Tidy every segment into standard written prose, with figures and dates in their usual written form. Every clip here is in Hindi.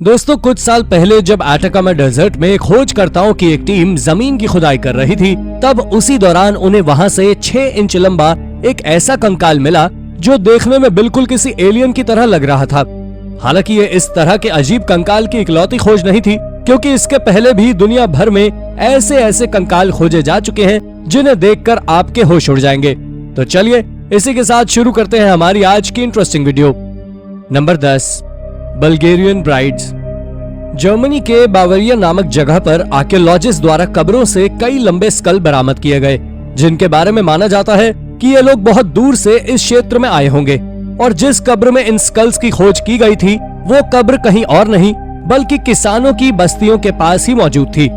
दोस्तों, कुछ साल पहले जब अटाकामा डेजर्ट में खोजकर्ताओं की एक टीम जमीन की खुदाई कर रही थी, तब उसी दौरान उन्हें वहां से 6 इंच लंबा एक ऐसा कंकाल मिला जो देखने में बिल्कुल किसी एलियन की तरह लग रहा था। हालांकि ये इस तरह के अजीब कंकाल की इकलौती खोज नहीं थी, क्योंकि इसके पहले भी दुनिया भर में ऐसे ऐसे कंकाल खोजे जा चुके हैं जिन्हें देखकर आपके होश उड़ जाएंगे। तो चलिए इसी के साथ शुरू करते हैं हमारी आज की interesting video. Number 10, Bulgarian brides. Germany के बावरिया नामक जगह पर आर्कियोलॉजिस्ट द्वारा कब्रों से कई लंबे स्कल बरामद किए गए, जिनके बारे में माना जाता है कि ये लोग बहुत दूर से इस क्षेत्र में आए होंगे। और जिस कब्र में इन स्कल्स की खोज की गई थी, वो कब्र कहीं और नहीं बल्कि किसानों की बस्तियों के पास ही मौजूद थी।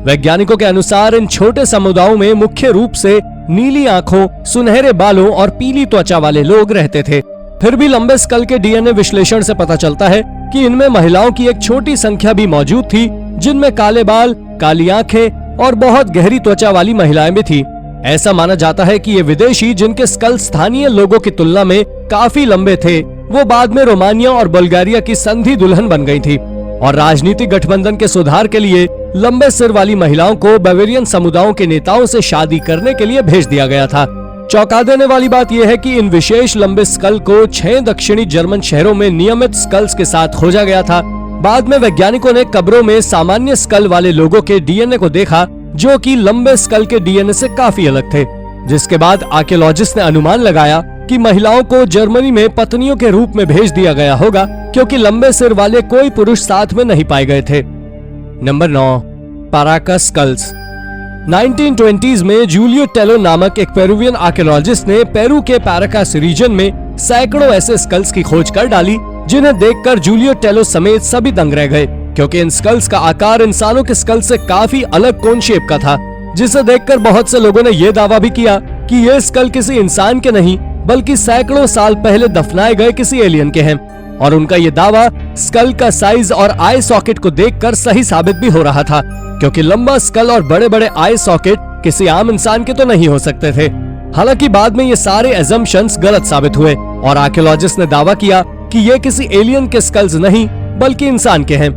वैज्ञानिकों के अनुसार इन छोटे समुदायों में मुख्य रूप से नीली आंखों, सुनहरे बालों और पीली त्वचा वाले लोग रहते थे। फिर भी लंबे स्कल के डीएनए विश्लेषण से पता चलता है कि इनमें महिलाओं की एक छोटी संख्या भी मौजूद थी, जिनमें काले बाल, काली आंखें और बहुत गहरी त्वचा वाली महिलाएं भी थी। ऐसा माना जाता है कि ये विदेशी, जिनके स्कल स्थानीय लोगों की तुलना में काफी लंबे थे, वो बाद में रोमानिया और बुल्गारिया की संधि दुल्हन बन गई थी। और राजनीतिक गठबंधन के सुधार के लिए लंबे सिर वाली महिलाओं को बावेरियन समुदायों के नेताओं से शादी करने के लिए भेज दिया गया था। चौंका देने वाली बात यह है कि इन विशेष लंबे स्कल को 6 दक्षिणी जर्मन शहरों में नियमित स्कल्स के साथ खोजा गया था। बाद में वैज्ञानिकों ने कब्रों में सामान्य स्कल वाले लोगों के डीएनए को देखा, जो कि लंबे स्कल के डीएनए से काफी अलग थे। जिसके बाद आर्कियोलॉजिस्ट ने अनुमान लगाया कि महिलाओं को जर्मनी में पत्नियों के रूप में भेज दिया गया होगा, क्योंकि लंबे सिर वाले कोई पुरुष साथ में नहीं पाए गए थे। Number 9, पाराका sculls. 1920s में जूलियो टेलो नामक एक पेरुवियन आर्कियोलॉजिस्ट ने पेरू के पाराकास रीजन में सैकड़ों ऐसे स्कल्स की खोज कर डाली, जिन्हें देखकर जूलियो टेलो समेत सभी दंग रह गए, क्योंकि इन स्कल्स का आकार इंसानों के स्कल से काफी अलग कोन शेप का था। जिसे देखकर बहुत से लोगों ने यह दावा भी किया कि ये स्कल किसी इंसान के नहीं बल्कि सैकड़ों साल पहले दफनाए गए किसी एलियन के हैं। और उनका ये दावा स्कल का साइज और आई सॉकेट को देखकर सही साबित भी हो रहा था, क्योंकि लंबा स्कल और बड़े बड़े आई सॉकेट किसी आम इंसान के तो नहीं हो सकते थे। हालांकि बाद में ये सारे एजम्पशंस गलत साबित हुए और आर्कियोलॉजिस्ट ने दावा किया कि ये किसी एलियन के स्कल्स नहीं बल्कि इंसान के हैं।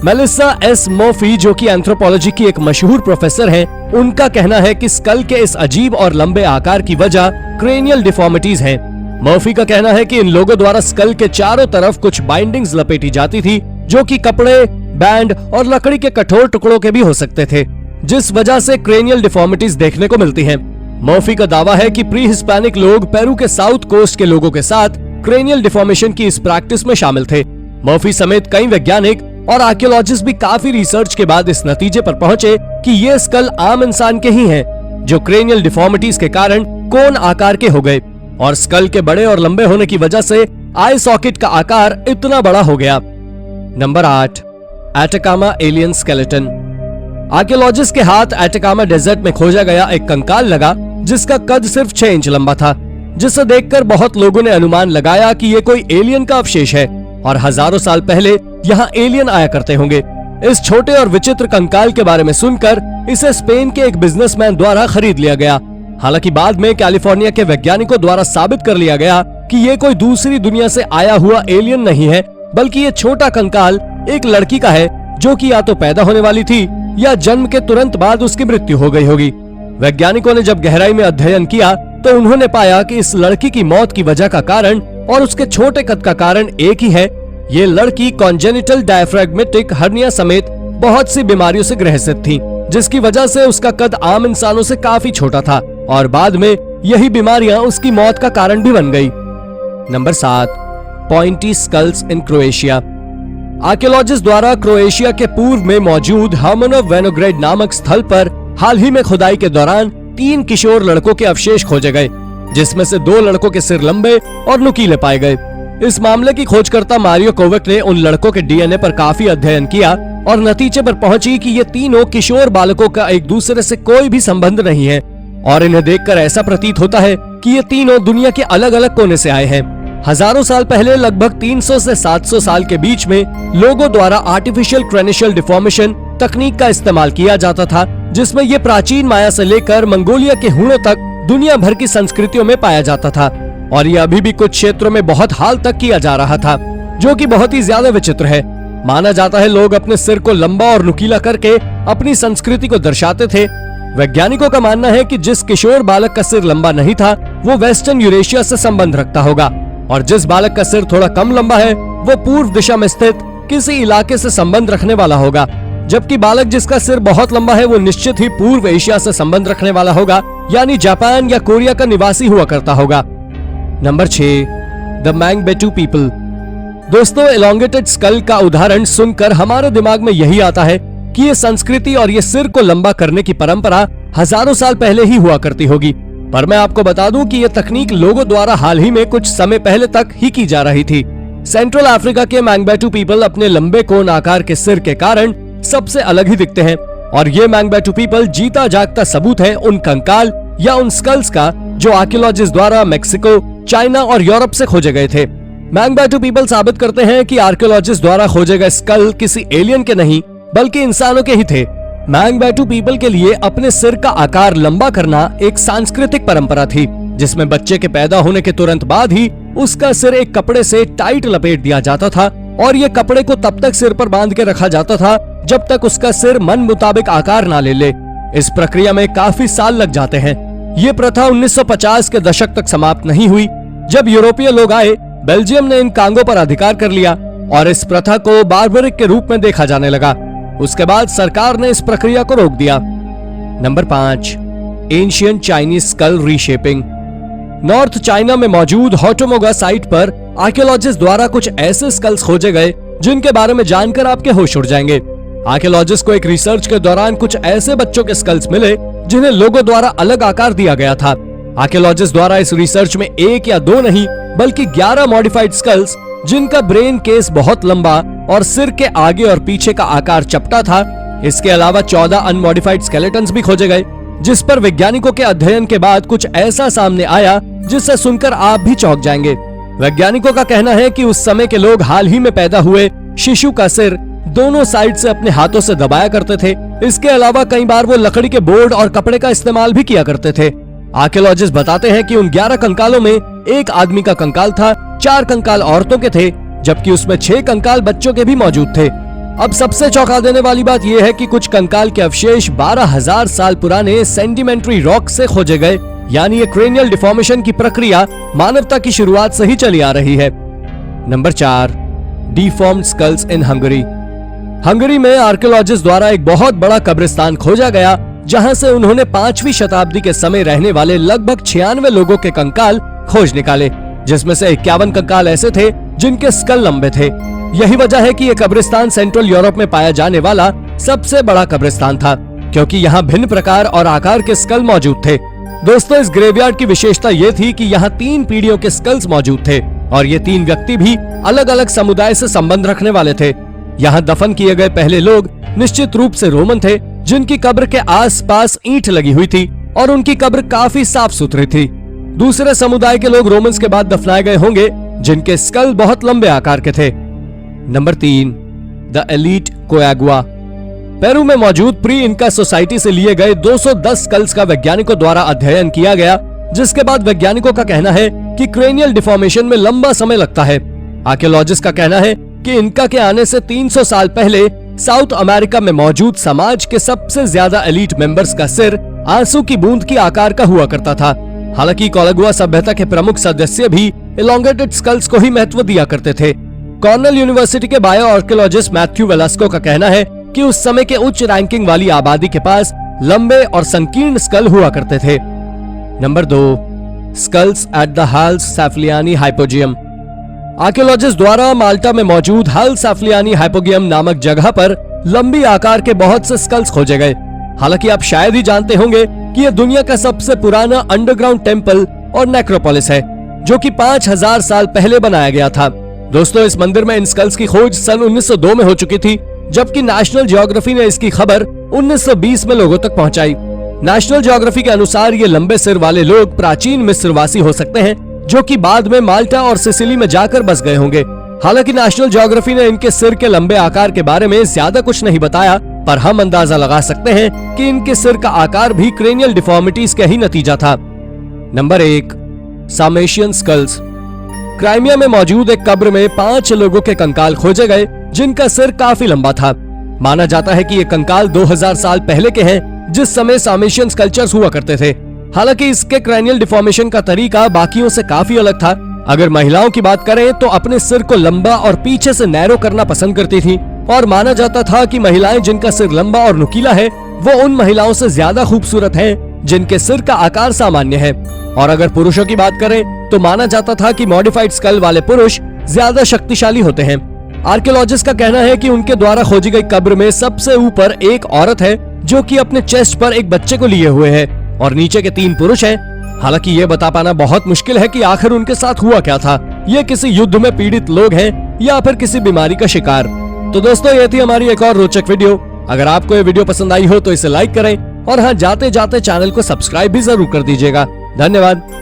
मेलिसा एस मर्फी, जो कि एंथ्रोपोलॉजी की एक मशहूर प्रोफेसर हैं, उनका कहना है कि स्कल के इस अजीब और लंबे आकार की वजह क्रेनियल डिफॉर्मिटीज हैं। मर्फी का कहना है कि इन लोगों द्वारा स्कल के चारों तरफ कुछ बाइंडिंग्स लपेटी जाती थी, जो कि कपड़े, बैंड और लकड़ी के कठोर टुकड़ों के भी हो सकते थे, जिस वजह से क्रेनियल डिफॉर्मिटीज देखने को मिलती हैं। मर्फी का दावा है कि प्री हिस्पैनिक लोग पेरू के साउथ कोस्ट के लोगों के साथ क्रेनियल डिफॉर्मेशन की इस प्रैक्टिस में शामिल थे। मर्फी समेत कई वैज्ञानिक और आर्कियोलॉजिस्ट भी काफी रिसर्च के बाद इस नतीजे पर पहुंचे कि ये स्कल आम इंसान के ही हैं, जो क्रेनियल डिफॉर्मिटीज के कारण कोन आकार के हो गए और स्कल के बड़े और लंबे होने की वजह से आई सॉकेट का आकार इतना बड़ा हो गया। Number 8, Atacama alien skeleton. Archaeologist के हाथ अटाकामा डेजर्ट में खोजा गया एक कंकाल लगा, जिसका कद सिर्फ 6 इंच लंबा था, जिसे देखकर बहुत लोगों ने अनुमान लगाया कि ये कोई एलियन का अवशेष है और हजारों साल पहले यहाँ एलियन आया करते होंगे। इस छोटे और विचित्र कंकाल के बारे में सुनकर इसे स्पेन के एक बिजनेसमैन द्वारा खरीद लिया गया। हालांकि बाद में कैलिफोर्निया के वैज्ञानिकों द्वारा साबित कर लिया गया कि ये कोई दूसरी दुनिया से आया हुआ एलियन नहीं है, बल्कि ये छोटा कंकाल एक लड़की का है, जो कि या तो पैदा होने वाली थी या जन्म के तुरंत बाद उसकी मृत्यु हो गई होगी। वैज्ञानिकों ने जब गहराई में अध्ययन किया तो उन्होंने पाया कि इस लड़की की मौत की वजह का कारण और उसके छोटे कद का कारण एक ही है। ये लड़की कॉन्जेनिटल डायफ्रैग्मेटिक हर्निया समेत बहुत सी बीमारियों से ग्रसित थी, जिसकी वजह से उसका कद आम इंसानों से काफी छोटा था और बाद में यही बीमारियां उसकी मौत का कारण भी बन गई। नंबर 7, पॉइंटी स्कल्स इन क्रोएशिया। आर्कियोलॉजिस्ट द्वारा क्रोएशिया के पूर्व में मौजूद हर्मनोव वेनोग्रेड नामक स्थल पर हाल ही में खुदाई के दौरान 3 किशोर लड़कों के अवशेष खोजे गए, जिसमें से 2 लड़कों के सिर लंबे और नुकीले पाए गए। इस मामले की खोजकर्ता मारियो कोवेक ने उन लड़कों के डीएनए पर काफी अध्ययन किया और नतीजे पर पहुंची कि ये तीनों किशोर बालकों का एक दूसरे से कोई भी संबंध नहीं है और इन्हें देखकर ऐसा प्रतीत होता है कि ये तीनों दुनिया के अलग अलग कोने से आए हैं। हजारों साल पहले, लगभग 300 से 700 साल के बीच में लोगों द्वारा आर्टिफिशियल क्रेनिशियल डिफॉर्मेशन तकनीक का इस्तेमाल किया जाता था, जिसमें ये प्राचीन माया से लेकर मंगोलिया के हुणों तक दुनिया भर की संस्कृतियों में पाया जाता था और ये अभी भी कुछ क्षेत्रों में बहुत हाल तक किया जा रहा था, जो कि बहुत ही ज्यादा विचित्र है। माना जाता है लोग अपने सिर को लंबा और नुकीला करके अपनी संस्कृति को दर्शाते थे। वैज्ञानिकों का मानना है कि जिस किशोर बालक का सिर लंबा नहीं था वो वेस्टर्न यूरेशिया से संबंध रखता होगा, और जिस बालक का सिर थोड़ा कम लंबा है वो पूर्व दिशा में स्थित किसी इलाके से संबंध रखने वाला होगा, जबकि बालक जिसका सिर बहुत लंबा है वो निश्चित ही पूर्व एशिया से संबंध रखने वाला होगा, यानी जापान या कोरिया का निवासी हुआ करता होगा। Number 6, the Mangbetu people. दोस्तों, एलोंगेटेड स्कल का उदाहरण सुनकर हमारे दिमाग में यही आता है कि ये संस्कृति और ये सिर को लंबा करने की परंपरा हजारों साल पहले ही हुआ करती होगी, पर मैं आपको बता दूं कि ये तकनीक लोगों द्वारा हाल ही में कुछ समय पहले तक ही की जा रही थी। सेंट्रल अफ्रीका के मैंगबेटू पीपल अपने लंबे कोन आकार के सिर के कारण सबसे अलग ही दिखते हैं, और ये मैंगबेटू पीपल जीता जागता सबूत है उन कंकाल या उन स्कल्स का जो आर्कियोलॉजिस्ट द्वारा मैक्सिको, चाइना और यूरोप से खोजे गए थे। मैंगबेटू पीपल साबित करते हैं कि आर्कियोलॉजिस्ट द्वारा खोजे गए स्कल किसी एलियन के नहीं बल्कि इंसानों के ही थे। मैंगबेटू पीपल के लिए अपने सिर का आकार लंबा करना एक सांस्कृतिक परंपरा थी, जिसमें बच्चे के पैदा होने के तुरंत बाद ही उसका सिर एक कपड़े से टाइट लपेट दिया जाता था, और ये कपड़े को तब तक सिर पर बांध के रखा जाता था जब तक उसका सिर मन मुताबिक आकार ना ले ले। इस प्रक्रिया में काफी साल लग जाते हैं। ये प्रथा 1950 के दशक तक समाप्त नहीं हुई। जब यूरोपीय लोग आए, बेल्जियम ने इन कांगों पर अधिकार कर लिया और इस प्रथा को बार्बरिक के रूप में देखा जाने लगा। उसके बाद सरकार ने इस प्रक्रिया को रोक दिया। Number 5, ancient Chinese skull reshaping. North China में मौजूद होटोमोगा साइट पर आर्कियोलॉजिस्ट द्वारा कुछ ऐसे स्कल्स खोजे गए जिनके बारे में जानकर आपके होश उड़ जाएंगे। आर्कियोलॉजिस्ट को एक रिसर्च के दौरान कुछ ऐसे बच्चों के स्कल्स मिले जिन्हें लोगों द्वारा अलग आकार दिया गया था। आर्कियोलॉजिस्ट द्वारा इस रिसर्च में 1 या 2 नहीं बल्कि 11 मॉडिफाइड स्कल्स जिनका ब्रेन केस बहुत लंबा और सिर के आगे और पीछे का आकार चपटा था। इसके अलावा 14 अनमॉडिफाइड स्केलेटन्स भी खोजे गए, जिस पर वैज्ञानिकों के अध्ययन के बाद कुछ ऐसा सामने आया जिसे सुनकर आप भी चौंक जाएंगे। वैज्ञानिकों का कहना है कि उस समय के लोग हाल ही में पैदा हुए शिशु का सिर दोनों साइड से अपने हाथों से दबाया करते थे। इसके अलावा कई बार वो लकड़ी के बोर्ड और कपड़े का इस्तेमाल भी किया करते थे। आर्कियोलॉजिस्ट बताते हैं कि उन 11 कंकालों में 1 आदमी का कंकाल था, 4 कंकाल औरतों के थे, जबकि उसमें 6 कंकाल बच्चों के भी मौजूद थे। अब सबसे चौंका देने वाली बात यह है कि कुछ कंकाल के अवशेष 12,000 साल पुराने सेडिमेंट्री रॉक से खोजे गए, यानी ये क्रेनियल डिफॉर्मेशन की प्रक्रिया मानवता की शुरुआत से ही चली आ रही है। Number 4, deformed skulls in Hungary. Hungary में आर्कियोलॉजिस्ट द्वारा एक बहुत बड़ा कब्रिस्तान खोजा गया, जहां से उन्होंने 5वीं शताब्दी के समय रहने वाले लगभग 96 लोगों के कंकाल खोज निकाले, जिसमें से 51 कंकाल ऐसे थे जिनके स्कल लंबे थे। यही वजह है कि यह कब्रिस्तान सेंट्रल यूरोप में पाया जाने वाला सबसे बड़ा कब्रिस्तान था, क्योंकि यहाँ भिन्न प्रकार और आकार के स्कल मौजूद थे। दोस्तों, इस ग्रेवयार्ड की विशेषता ये थी कि यहाँ 3 पीढ़ियों के स्कल्स मौजूद थे, और ये 3 व्यक्ति भी अलग अलग समुदाय से संबंध रखने वाले थे। यहाँ दफन किए गए पहले लोग निश्चित रूप से रोमन थे, जिनकी कब्र के आसपास ईंट लगी हुई थी और उनकी कब्र काफी साफ सुथरी थी। दूसरे समुदाय के लोग रोमन्स के बाद दफनाए गए होंगे, जिनके स्कल बहुत लंबे आकार के थे। नंबर 3, द एलीट कोयागुआ। पेरू में मौजूद प्री इनका सोसाइटी से लिए गए 210 स्कल्स का वैज्ञानिकों द्वारा अध्ययन किया गया, जिसके बाद वैज्ञानिकों का कहना है कि क्रेनियल डिफॉर्मेशन में लंबा समय लगता है। आर्कियोलॉजिस्ट का कहना है कि इनका के आने से 300 साल पहले साउथ अमेरिका में मौजूद समाज के सबसे ज्यादा एलीट मेंबर्स का सिर आंसू की बूंद की आकार का हुआ करता था। हालांकि कोयागुआ सभ्यता के प्रमुख सदस्य भी एलोंगेटेड स्कल्स को ही महत्व दिया करते थे। कॉर्नेल यूनिवर्सिटी के बायो आर्कियोलॉजिस्ट मैथ्यू वेलास्को का कहना है कि उस समय के उच्च रैंकिंग वाली आबादी के पास लंबे और संकीर्ण स्कल हुआ करते थे। Number 2, skulls at the Hal Saflieni Hypogeum. Archaeologist द्वारा माल्टा में मौजूद हाल सैफलियानी हाइपोजियम नामक जगह पर लंबी आकार के बहुत से स्कल्स खोजे गए। हालांकि आप शायद ही जानते होंगे कि यह दुनिया का सबसे पुराना अंडरग्राउंड टेम्पल और नेक्रोपोलिस है, जो कि 5000 साल पहले बनाया गया था। दोस्तों, इस मंदिर में इन स्कल्स की खोज सन 1902 में हो चुकी थी, जबकि नेशनल ज्योग्राफी ने इसकी खबर 1920 में लोगों तक पहुंचाई। नेशनल ज्योग्राफी के अनुसार ये लंबे सिर वाले लोग प्राचीन मिस्रवासी हो सकते हैं, जो कि बाद में माल्टा और सिसिली में जाकर बस गए होंगे। हालांकि नेशनल ज्योग्राफी ने इनके सिर के लंबे आकार के बारे में ज्यादा कुछ नहीं बताया, पर हम अंदाजा लगा सकते हैं कि इनके सिर का आकार भी क्रेनियल डिफॉर्मिटीज का ही नतीजा था। Number 1, सामेशियन sculls. क्राइमिया में मौजूद एक कब्र में 5 लोगों के कंकाल खोजे गए, जिनका सिर काफी लंबा था। माना जाता है कि ये कंकाल 2000 साल पहले के हैं, जिस समय सामेशियन स्कल्पचर्स हुआ करते थे। हालांकि इसके क्रैनियल डिफॉर्मेशन का तरीका बाकियों से काफी अलग था। अगर महिलाओं की बात करें तो अपने सिर को लंबा और पीछे से नैरो करना पसंद करती थी, और माना जाता था कि महिलाएं जिनका सिर लंबा और नुकीला है वो उन महिलाओं से ज्यादा खूबसूरत हैं जिनके सिर का आकार सामान्य है। और अगर पुरुषों की बात करें तो माना जाता था कि मॉडिफाइड स्कल वाले पुरुष ज्यादा शक्तिशाली होते हैं। आर्कियोलॉजिस्ट का कहना है कि उनके द्वारा खोजी गई कब्र में सबसे ऊपर एक औरत है जो कि अपने चेस्ट पर एक बच्चे को लिए हुए है, और नीचे के 3 पुरुष हैं। हालांकि ये बता पाना बहुत मुश्किल है कि आखिर उनके साथ हुआ क्या था। ये किसी युद्ध में पीड़ित लोग हैं या फिर किसी बीमारी का शिकार। तो दोस्तों, ये थी हमारी एक और रोचक वीडियो। अगर आपको ये वीडियो पसंद आई हो तो इसे लाइक करें, और हाँ, जाते जाते चैनल को सब्सक्राइब भी जरूर कर दीजिएगा। धन्यवाद।